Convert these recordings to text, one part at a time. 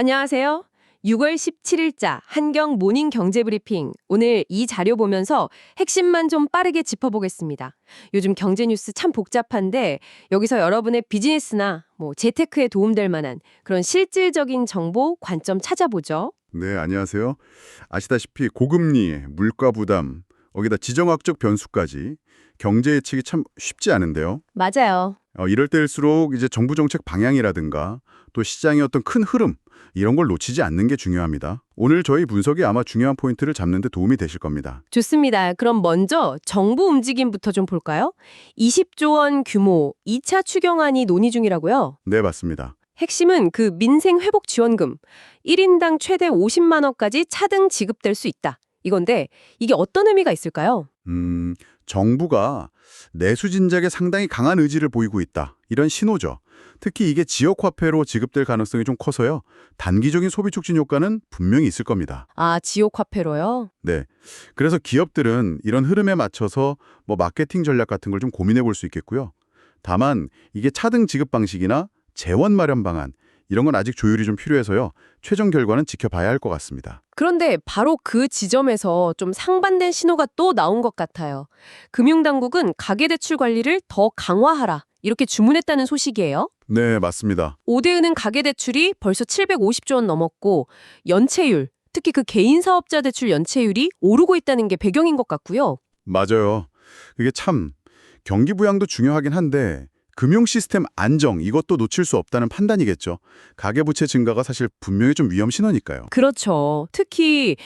안녕하세요. 6월 17일자 한경 모닝 경제 브리핑. 오늘 이 자료 보면서 핵심만 좀 빠르게 짚어보겠습니다. 요즘 경제 뉴스 참 복잡한데 여기서 여러분의 비즈니스나 재테크에 도움될 만한 그런 실질적인 정보, 관점 찾아보죠. 네, 안녕하세요. 아시다시피 고금리, 물가 부담, 거기다 지정학적 변수까지 경제 예측이 참 쉽지 않은데요. 맞아요. 이럴 때일수록 이제 정부 정책 방향이라든가 또 시장의 어떤 큰 흐름 이런 걸 놓치지 않는 게 중요합니다. 오늘 저희 분석이 아마 중요한 포인트를 잡는 데 도움이 되실 겁니다. 좋습니다. 그럼 먼저 정부 움직임부터 좀 볼까요? 20조 원 규모 2차 추경안이 논의 중이라고요. 네, 맞습니다. 핵심은 그 민생회복지원금 1인당 최대 50만 원까지 차등 지급될 수 있다. 이건데 이게 어떤 의미가 있을까요? 정부가 내수 진작에 상당히 강한 의지를 보이고 있다. 이런 신호죠. 특히 이게 지역화폐로 지급될 가능성이 좀 커서요. 단기적인 소비 촉진 효과는 분명히 있을 겁니다. 아, 지역화폐로요? 네. 그래서 기업들은 이런 흐름에 맞춰서 마케팅 전략 같은 걸 좀 고민해 볼 수 있겠고요. 다만 이게 차등 지급 방식이나 재원 마련 방안 이런 건 아직 조율이 좀 필요해서요. 최종 결과는 지켜봐야 할 것 같습니다. 그런데 바로 그 지점에서 좀 상반된 신호가 또 나온 것 같아요. 금융당국은 가계대출 관리를 더 강화하라. 이렇게 주문했다는 소식이에요. 네, 맞습니다. 5대은행 가계대출이 벌써 750조 원 넘었고 연체율, 특히 그 개인 사업자 대출 연체율이 오르고 있다는 게 배경인 것 같고요. 맞아요. 그게 참 경기 부양도 중요하긴 한데 금융 시스템 안정 이것도 놓칠 수 없다는 판단이겠죠. 가계부채 증가가 사실 분명히 좀 위험 신호니까요. 그렇죠. 특히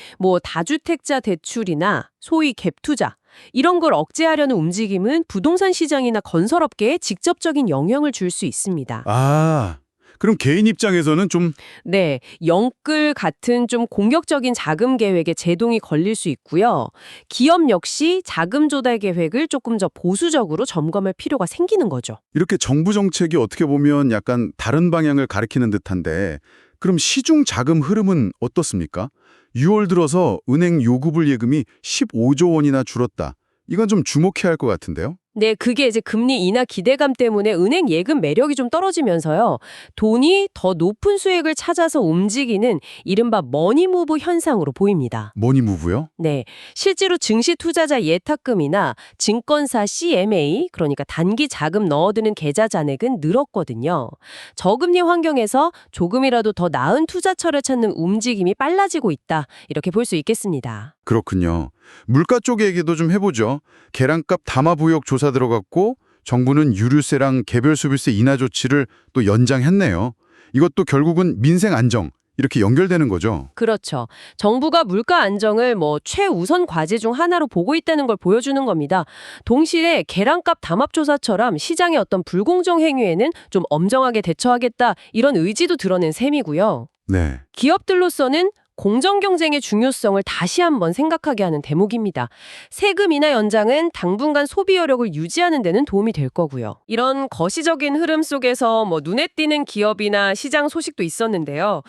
다주택자 대출이나 소위 갭투자 이런 걸 억제하려는 움직임은 부동산 시장이나 건설업계에 직접적인 영향을 줄 수 있습니다. 아, 그럼 개인 입장에서는 좀 네, 영끌 같은 좀 공격적인 자금 계획에 제동이 걸릴 수 있고요. 기업 역시 자금 조달 계획을 조금 더 보수적으로 점검할 필요가 생기는 거죠. 이렇게 정부 정책이 어떻게 보면 약간 다른 방향을 가리키는 듯한데 그럼 시중 자금 흐름은 어떻습니까? 6월 들어서 은행 요구불 예금이 15조 원이나 줄었다. 이건 좀 주목해야 할 것 같은데요. 네, 그게 이제 금리 인하 기대감 때문에 은행 예금 매력이 좀 떨어지면서요. 돈이 더 높은 수익을 찾아서 움직이는 이른바 머니무브 현상으로 보입니다. 머니무브요? 네, 실제로 증시 투자자 예탁금이나 증권사 CMA, 그러니까 단기 자금 넣어두는 계좌 잔액은 늘었거든요. 저금리 환경에서 조금이라도 더 나은 투자처를 찾는 움직임이 빨라지고 있다. 이렇게 볼 수 있겠습니다. 그렇군요. 물가 쪽 얘기도 좀 해보죠. 계량값 담화부역 조사 들어갔고 정부는 유류세랑 개별 소비세 인하 조치를 또 연장했네요. 이것도 결국은 민생 안정 이렇게 연결되는 거죠. 그렇죠. 정부가 물가 안정을 최우선 과제 중 하나로 보고 있다는 걸 보여주는 겁니다. 동시에 계량값 담합조사처럼 시장의 어떤 불공정 행위에는 좀 엄정하게 대처하겠다 이런 의지도 드러낸 셈이고요. 네. 기업들로서는 공정 경쟁의 중요성을 다시 한번 생각하게 하는 대목입니다. 세금 인하 연장은 당분간 소비 여력을 유지하는 데는 도움이 될 거고요. 이런 거시적인 흐름 속에서 눈에 띄는 기업이나 시장 소식도 있었는데요.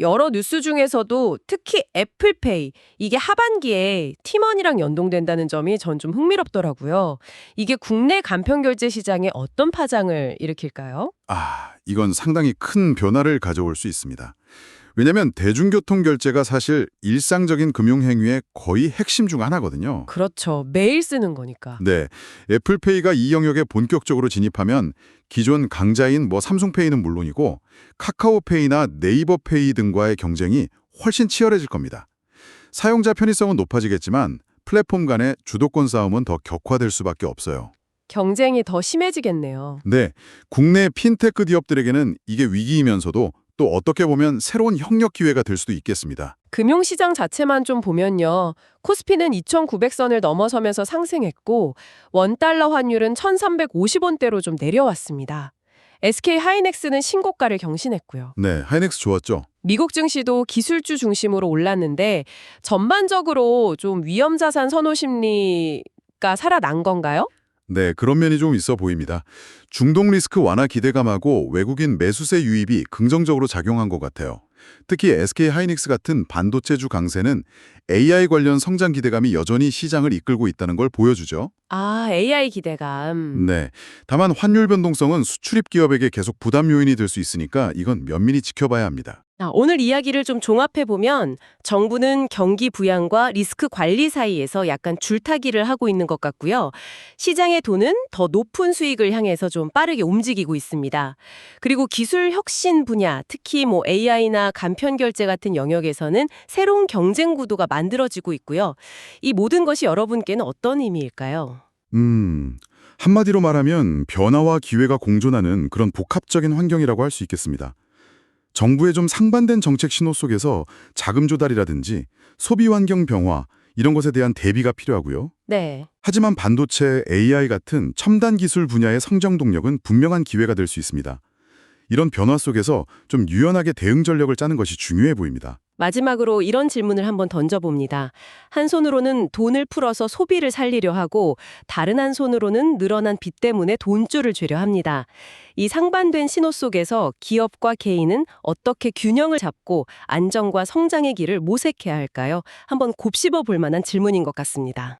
여러 뉴스 중에서도 특히 애플페이, 이게 하반기에 팀원이랑 연동된다는 점이 전 좀 흥미롭더라고요. 이게 국내 간편결제 시장에 어떤 파장을 일으킬까요? 이건 상당히 큰 변화를 가져올 수 있습니다. 왜냐하면 대중교통 결제가 사실 일상적인 금융행위의 거의 핵심 중 하나거든요. 그렇죠. 매일 쓰는 거니까. 네, 애플페이가 이 영역에 본격적으로 진입하면 기존 강자인 삼성페이는 물론이고 카카오페이나 네이버페이 등과의 경쟁이 훨씬 치열해질 겁니다. 사용자 편의성은 높아지겠지만 플랫폼 간의 주도권 싸움은 더 격화될 수밖에 없어요. 경쟁이 더 심해지겠네요. 네, 국내 핀테크 기업들에게는 이게 위기이면서도 또 어떻게 보면 새로운 협력 기회가 될 수도 있겠습니다. 금융시장 자체만 좀 보면요. 코스피는 2,900선을 넘어서면서 상승했고 원달러 환율은 1,350원대로 좀 내려왔습니다. SK 하이닉스는 신고가를 경신했고요. 네, 하이닉스 좋았죠? 미국 증시도 기술주 중심으로 올랐는데 전반적으로 좀 위험자산 선호 심리가 살아난 건가요? 네, 그런 면이 좀 있어 보입니다. 중동 리스크 완화 기대감하고 외국인 매수세 유입이 긍정적으로 작용한 것 같아요. 특히 SK 하이닉스 같은 반도체주 강세는 AI 관련 성장 기대감이 여전히 시장을 이끌고 있다는 걸 보여주죠. 아, AI 기대감. 네. 다만 환율 변동성은 수출입 기업에게 계속 부담 요인이 될 수 있으니까 이건 면밀히 지켜봐야 합니다. 오늘 이야기를 좀 종합해보면 정부는 경기 부양과 리스크 관리 사이에서 약간 줄타기를 하고 있는 것 같고요. 시장의 돈은 더 높은 수익을 향해서 좀 빠르게 움직이고 있습니다. 그리고 기술 혁신 분야, 특히 AI나 간편 결제 같은 영역에서는 새로운 경쟁 구도가 만들어지고 있고요. 이 모든 것이 여러분께는 어떤 의미일까요? 한마디로 말하면 변화와 기회가 공존하는 그런 복합적인 환경이라고 할 수 있겠습니다. 정부의 좀 상반된 정책 신호 속에서 자금 조달이라든지 소비 환경 변화 이런 것에 대한 대비가 필요하고요. 네. 하지만 반도체, AI 같은 첨단 기술 분야의 성장 동력은 분명한 기회가 될 수 있습니다. 이런 변화 속에서 좀 유연하게 대응 전략을 짜는 것이 중요해 보입니다. 마지막으로 이런 질문을 한번 던져봅니다. 한 손으로는 돈을 풀어서 소비를 살리려 하고 다른 한 손으로는 늘어난 빚 때문에 돈줄을 죄려 합니다. 이 상반된 신호 속에서 기업과 개인은 어떻게 균형을 잡고 안정과 성장의 길을 모색해야 할까요? 한번 곱씹어 볼 만한 질문인 것 같습니다.